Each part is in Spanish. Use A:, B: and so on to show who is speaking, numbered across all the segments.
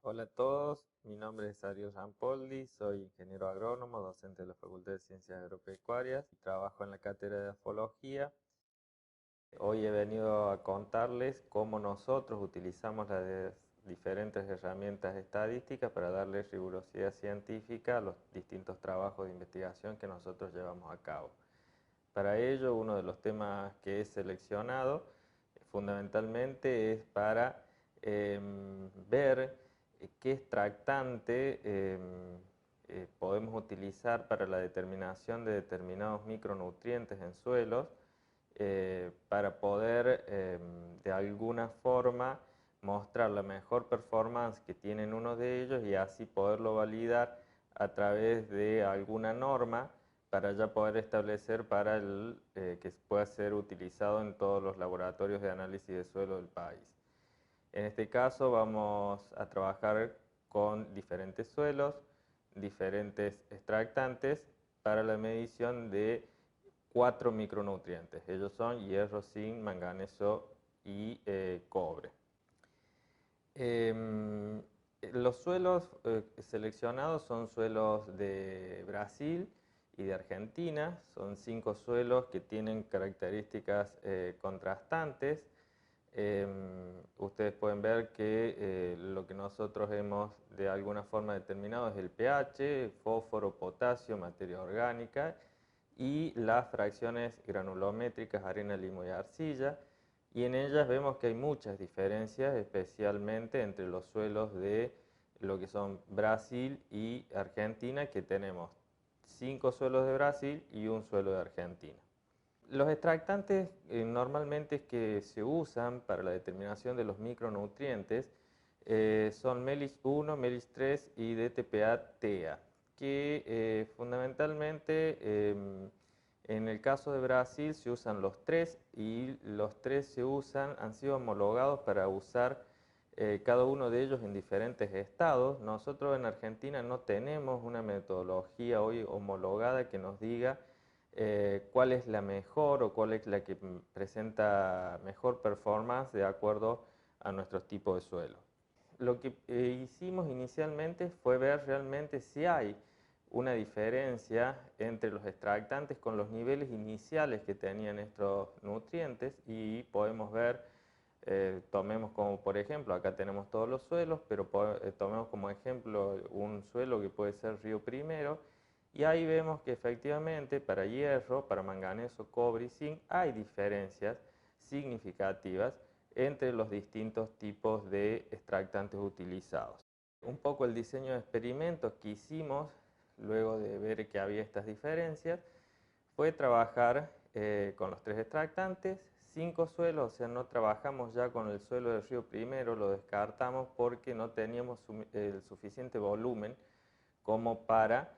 A: Hola a todos, mi nombre es Ariel Rampoldi, soy ingeniero agrónomo, docente de la Facultad de Ciencias Agropecuarias y trabajo en la cátedra de afología. Hoy he venido a contarles cómo nosotros utilizamos las diferentes herramientas estadísticas para darle rigurosidad científica a los distintos trabajos de investigación que nosotros llevamos a cabo. Para ello, uno de los temas que he seleccionado fundamentalmente es para ver qué extractante podemos utilizar para la determinación de determinados micronutrientes en suelos para poder de alguna forma mostrar la mejor performance que tienen uno de ellos y así poderlo validar a través de alguna norma para ya poder establecer para que pueda ser utilizado en todos los laboratorios de análisis de suelo del país. En este caso vamos a trabajar con diferentes suelos, diferentes extractantes para la medición de 4 micronutrientes. Ellos son hierro, zinc, manganeso y cobre. Em, los suelos seleccionados son suelos de Brasil y de Argentina. Son 5 suelos que tienen características contrastantes. Ustedes pueden ver que lo que nosotros hemos de alguna forma determinado es el pH, fósforo, potasio, materia orgánica y las fracciones granulométricas, arena, limo y arcilla. Y en ellas vemos que hay muchas diferencias, especialmente entre los suelos de lo que son Brasil y Argentina, que tenemos 5 suelos de Brasil y un suelo de Argentina. Los extractantes normalmente que se usan para la determinación de los micronutrientes son MELIS 1, MELIS 3 y DTPA-TA, que fundamentalmente en el caso de Brasil se usan los tres y los tres han sido homologados para usar cada uno de ellos en diferentes estados. Nosotros en Argentina no tenemos una metodología hoy homologada que nos diga cuál es la mejor o cuál es la que presenta mejor performance de acuerdo a nuestros tipos de suelo. Lo que hicimos inicialmente fue ver realmente si hay una diferencia entre los extractantes con los niveles iniciales que tenían estos nutrientes y podemos ver, tomemos como por ejemplo, acá tenemos todos los suelos, pero tomemos como ejemplo un suelo que puede ser Río Primero y ahí vemos que efectivamente para hierro, para manganeso, cobre y zinc hay diferencias significativas entre los distintos tipos de extractantes utilizados. Un poco el diseño de experimentos que hicimos luego de ver que había estas diferencias fue trabajar con los tres extractantes, 5 suelos, o sea, no trabajamos ya con el suelo del Río Primero, lo descartamos porque no teníamos el suficiente volumen como para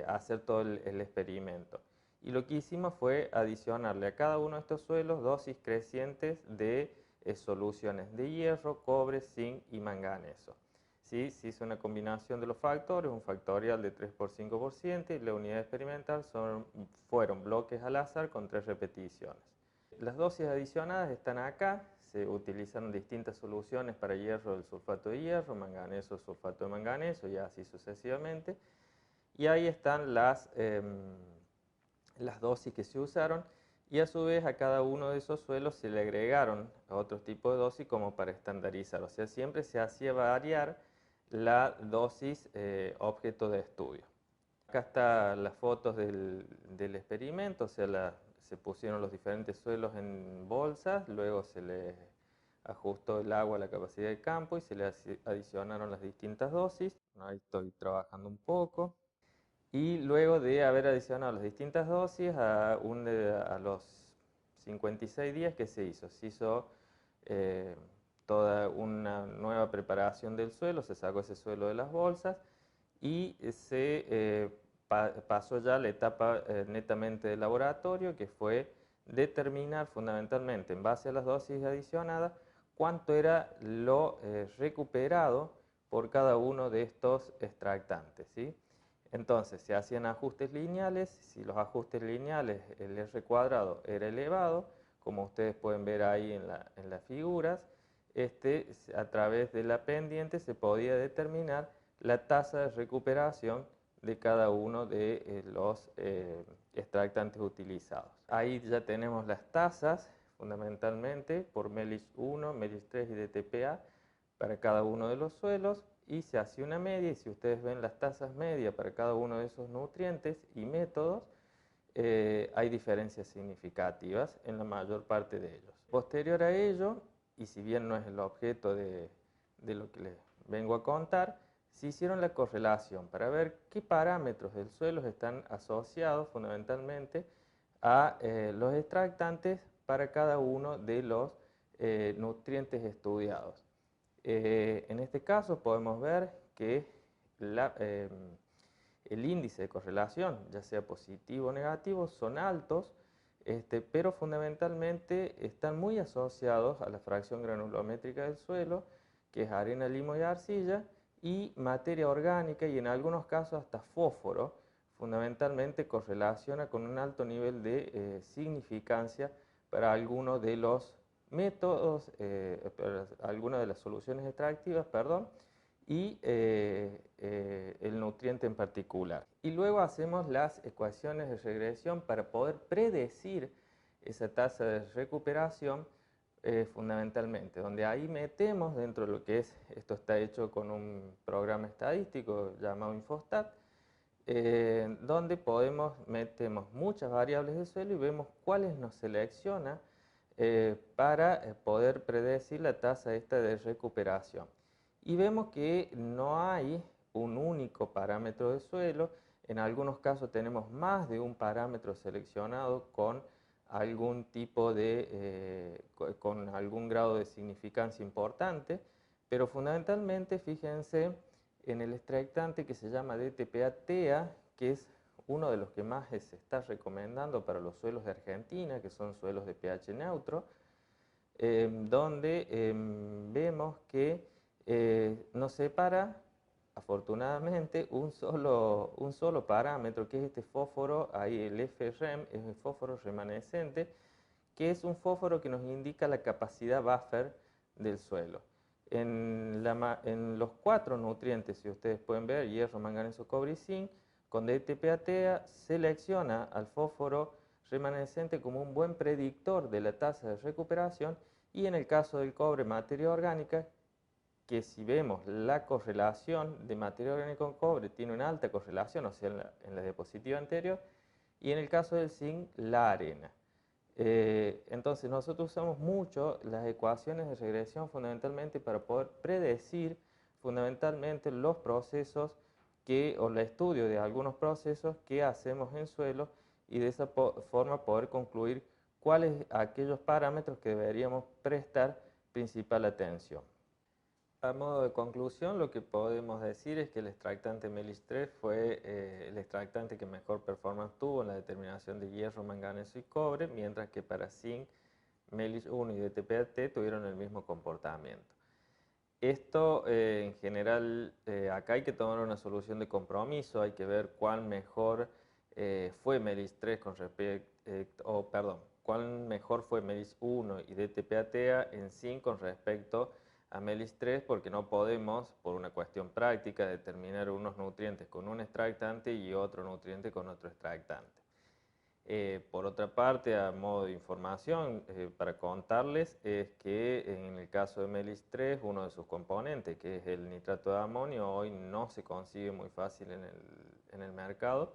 A: hacer todo el experimento. Y lo que hicimos fue adicionarle a cada uno de estos suelos dosis crecientes de soluciones de hierro, cobre, zinc y manganeso. ¿Sí? Se hizo una combinación de los factores, un factorial de 3 por 5% y la unidad experimental fueron bloques al azar con 3 repeticiones. Las dosis adicionadas están acá, se utilizaron distintas soluciones para hierro del sulfato de hierro, manganeso, sulfato de manganeso y así sucesivamente. Y ahí están las dosis que se usaron y a su vez a cada uno de esos suelos se le agregaron otros tipos de dosis como para estandarizar. O sea, siempre se hacía variar la dosis objeto de estudio. Acá están las fotos del experimento, o sea, se pusieron los diferentes suelos en bolsas, luego se le ajustó el agua a la capacidad de campo y se le adicionaron las distintas dosis. Ahí estoy trabajando un poco. Y luego de haber adicionado las distintas dosis, a los 56 días, ¿qué se hizo? Se hizo toda una nueva preparación del suelo, se sacó ese suelo de las bolsas y se pasó ya a la etapa netamente de laboratorio, que fue determinar fundamentalmente en base a las dosis adicionadas cuánto era lo recuperado por cada uno de estos extractantes, ¿sí? Entonces se hacían ajustes lineales, si los ajustes lineales, el R cuadrado era elevado, como ustedes pueden ver ahí en las figuras, a través de la pendiente se podía determinar la tasa de recuperación de cada uno de los extractantes utilizados. Ahí ya tenemos las tasas, fundamentalmente por MELIS 1, MELIS 3 y DTPA para cada uno de los suelos, y se hace una media, y si ustedes ven las tasas medias para cada uno de esos nutrientes y métodos, hay diferencias significativas en la mayor parte de ellos. Posterior a ello, y si bien no es el objeto de lo que les vengo a contar, se hicieron la correlación para ver qué parámetros del suelo están asociados fundamentalmente a los extractantes para cada uno de los nutrientes estudiados. En este caso podemos ver que el índice de correlación, ya sea positivo o negativo, son altos, pero fundamentalmente están muy asociados a la fracción granulométrica del suelo, que es arena, limo y arcilla, y materia orgánica, y en algunos casos hasta fósforo, fundamentalmente correlaciona con un alto nivel de significancia para algunos de los métodos, para algunas de las soluciones extractivas, perdón, y el nutriente en particular. Y luego hacemos las ecuaciones de regresión para poder predecir esa tasa de recuperación fundamentalmente, donde ahí metemos dentro de lo que es, esto está hecho con un programa estadístico llamado Infostat, donde metemos muchas variables del suelo y vemos cuáles nos selecciona para poder predecir la tasa esta de recuperación. Y vemos que no hay un único parámetro de suelo, en algunos casos tenemos más de un parámetro seleccionado con algún tipo de, con algún grado de significancia importante, pero fundamentalmente fíjense en el extractante que se llama DTPA-TEA, que es uno de los que más se está recomendando para los suelos de Argentina, que son suelos de pH neutro, donde vemos que nos separa, afortunadamente, un solo parámetro, que es este fósforo, ahí el FREM, es el fósforo remanescente, que es un fósforo que nos indica la capacidad buffer del suelo. En los 4 nutrientes, si ustedes pueden ver, hierro, manganeso, cobre y zinc, con DTPA-TEA selecciona al fósforo remanescente como un buen predictor de la tasa de recuperación, y en el caso del cobre, materia orgánica, que si vemos la correlación de materia orgánica con cobre, tiene una alta correlación, o sea, en la diapositiva anterior, y en el caso del zinc, la arena. Entonces nosotros usamos mucho las ecuaciones de regresión fundamentalmente para poder predecir fundamentalmente los procesos o el estudio de algunos procesos que hacemos en suelo, y de esa forma poder concluir cuáles aquellos parámetros que deberíamos prestar principal atención. A modo de conclusión, lo que podemos decir es que el extractante MELIS 3 fue el extractante que mejor performance tuvo en la determinación de hierro, manganeso y cobre, mientras que para zinc, MELIS 1 y DTPA-T tuvieron el mismo comportamiento. Esto en general, acá hay que tomar una solución de compromiso, hay que ver cuán mejor fue MELIS 3 con respecto, cuán mejor fue MELIS 1 y DTPA-TEA en zinc con respecto a MELIS 3, porque no podemos, por una cuestión práctica, determinar unos nutrientes con un extractante y otro nutriente con otro extractante. Por otra parte, a modo de información, para contarles, es que en el caso de MELIS 3, uno de sus componentes, que es el nitrato de amonio, hoy no se consigue muy fácil en el mercado.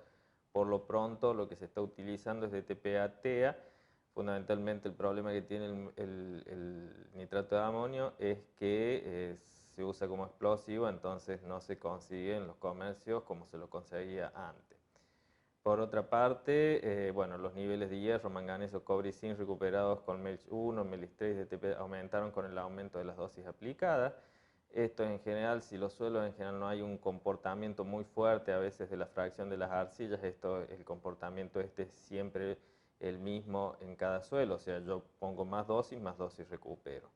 A: Por lo pronto, lo que se está utilizando es DTPA-TEA. Fundamentalmente el problema que tiene el nitrato de amonio es que se usa como explosivo, entonces no se consigue en los comercios como se lo conseguía antes. Por otra parte, bueno, los niveles de hierro, manganeso, cobre y zinc recuperados con MELIS 1, MELIS 3 y DTPA aumentaron con el aumento de las dosis aplicadas. Esto en general, si los suelos en general no hay un comportamiento muy fuerte a veces de la fracción de las arcillas, el comportamiento es siempre el mismo en cada suelo, o sea, yo pongo más dosis recupero.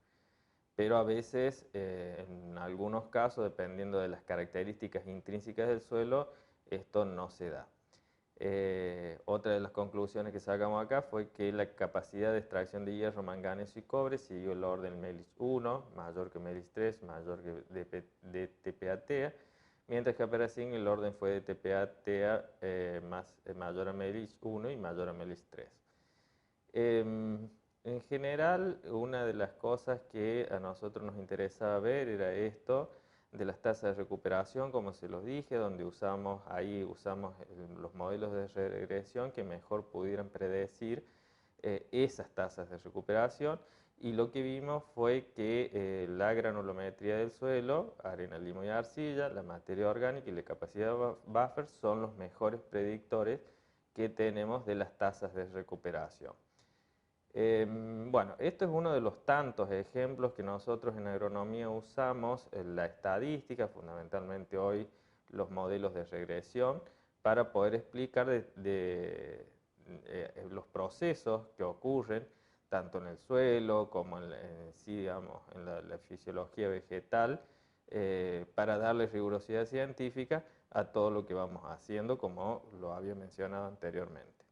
A: Pero a veces, en algunos casos, dependiendo de las características intrínsecas del suelo, esto no se da. Otra de las conclusiones que sacamos acá fue que la capacidad de extracción de hierro, manganeso y cobre siguió el orden MELIS 1, mayor que MELIS 3, mayor que de TPA-TEA, mientras que para zinc el orden fue de TPA-TEA mayor a MELIS 1 y mayor a MELIS 3. En general, una de las cosas que a nosotros nos interesaba ver era esto de las tasas de recuperación, como se los dije, donde usamos los modelos de regresión que mejor pudieran predecir esas tasas de recuperación, y lo que vimos fue que la granulometría del suelo, arena, limo y arcilla, la materia orgánica y la capacidad buffer son los mejores predictores que tenemos de las tasas de recuperación. Bueno, esto es uno de los tantos ejemplos que nosotros en agronomía usamos en la estadística, fundamentalmente hoy los modelos de regresión, para poder explicar los procesos que ocurren tanto en el suelo como sí, digamos, en la fisiología vegetal, para darle rigurosidad científica a todo lo que vamos haciendo, como lo había mencionado anteriormente.